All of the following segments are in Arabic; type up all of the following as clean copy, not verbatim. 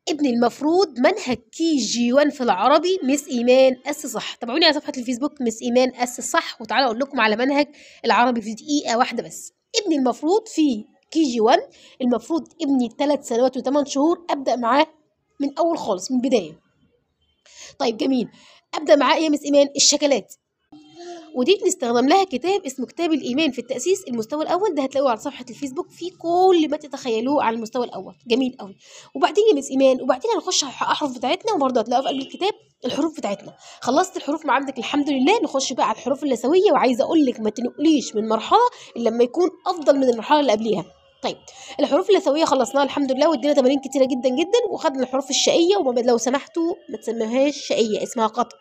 ابني المفروض منهج KG1 في العربي مس ايمان اس صح. تابعوني على صفحه الفيسبوك مس ايمان اس صح، وتعالوا اقول لكم على منهج العربي في دقيقه واحده بس. ابني المفروض في KG1، المفروض ابني 3 سنوات و8 شهور ابدا معاه من اول خالص من البدايه. طيب جميل، ابدا معاه ايه يا مس ايمان؟ الشكلات، ودي بنستخدم لها كتاب اسمه كتاب الإيمان في التأسيس المستوى الأول، ده هتلاقوه على صفحة الفيسبوك فيه كل ما تتخيلوه على المستوى الأول. جميل قوي. وبعدين يا مس إيمان، وبعدين هنخش على الأحرف بتاعتنا، وبرضه هتلاقوها في قلب الكتاب الحروف بتاعتنا. خلصت الحروف ما عندك الحمد لله، نخش بقى على الحروف اللثوية، وعايزة أقول لك ما تنقليش من مرحلة إلا لما يكون أفضل من المرحلة اللي قبليها. طيب الحروف اللثويه خلصناها الحمد لله، وادينا تمارين كتيره جدا جدا، وخدنا الحروف الشقيه، لو سمحتوا ما تسموهاش شقيه، اسمها قطع.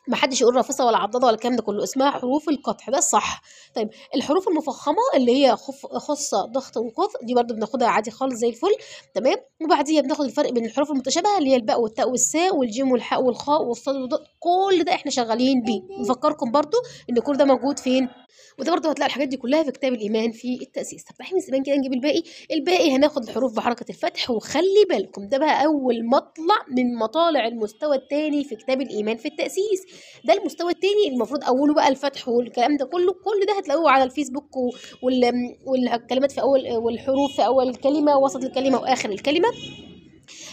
ما حدش يقول رافصه ولا عضاضه ولا الكلام ده كله، اسمها حروف القطع، ده الصح. طيب الحروف المفخمه اللي هي خصه ضغط وقذ، دي برضو بناخدها عادي خالص زي الفل. تمام. وبعديها بناخد الفرق بين الحروف المتشابهه اللي هي الباء والتاء والساء والجيم والحاء والخاء والصاد والضاد، كل ده احنا شغالين بيه. نفكركم برضو ان كل ده موجود فين، وده برضه هتلاقي الحاجات دي كلها في كتاب الإيمان في التأسيس. طب تعالي من كده نجيب الباقي. الباقي هناخد الحروف بحركة الفتح، وخلي بالكم ده بقى أول مطلع من مطالع المستوى الثاني في كتاب الإيمان في التأسيس. ده المستوى الثاني المفروض أوله بقى الفتح والكلام ده كله، كل ده هتلاقوه على الفيسبوك والكلمات في أول، والحروف في أول الكلمة ووسط الكلمة وآخر الكلمة.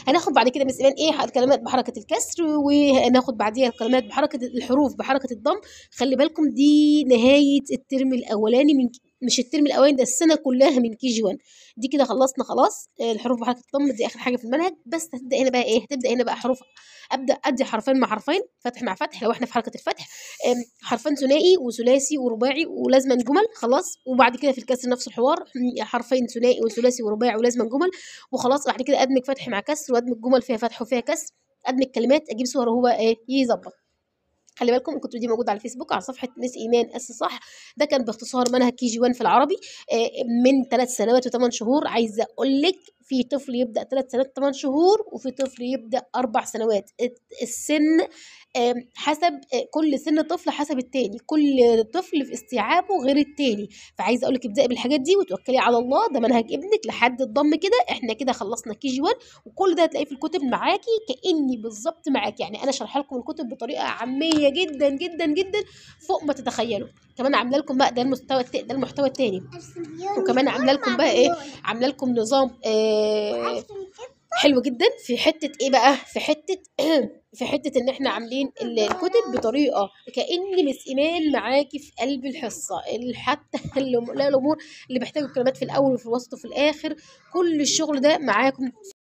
هناخد بعد كده مثلا ايه الكلمات بحركه الكسر، وهناخد بعديها الكلمات بحركه الحروف بحركه الضم. خلي بالكم دي نهايه الترم الاولاني من، مش الترم الاولاني ده، السنه كلها من KG1. دي كده خلصنا خلاص. الحروف بحركه الضم دي اخر حاجه في المنهج. بس هتبدا هنا بقى ايه؟ هتبدا هنا بقى حروف، ابدا ادي حرفين مع حرفين، فتح مع فتح لو احنا في حركه الفتح، حرفين ثنائي وثلاثي ورباعي ولازما جمل خلاص. وبعد كده في الكسر نفس الحوار، حرفين ثنائي وثلاثي ورباعي ولازما جمل وخلاص. بعد كده ادمج فتح مع كسر، وادمج جمل فيها فتح وفيها كسر، ادمج كلمات، اجيب صور وهو ايه يظبط. خلي بالكم الكتب دي موجوده على الفيسبوك على صفحه مس ايمان اس صح. ده كان باختصار منهج KG1 في العربي من 3 سنوات و8 شهور. عايزه اقول لك في طفل يبدا 3 سنوات و8 شهور، وفي طفل يبدا 4 سنوات. السن حسب كل سن طفل حسب التاني، كل طفل في استيعابه غير التاني. فعايزه اقول لك ابدأي بالحاجات دي وتوكلي على الله. ده منهج ابنك لحد الضم كده. احنا كده خلصنا KG1، وكل ده هتلاقيه في الكتب معاكي كاني بالظبط معاكي. يعني انا شارحه لكم الكتب بطريقه عاميه جدا جدا جدا فوق ما تتخيلوا. كمان عامله لكم بقى ده ده المحتوى التاني، وكمان عامله لكم بقى ايه، عامله لكم نظام حلو جدا في حته ايه بقى، في حته في حته ان احنا عاملين الكتب بطريقه كأن مس ايمان معاكي في قلب الحصه. حتى الامور اللي بيحتاجوا الكلمات في الاول وفي الوسط وفي الاخر، كل الشغل ده معاكم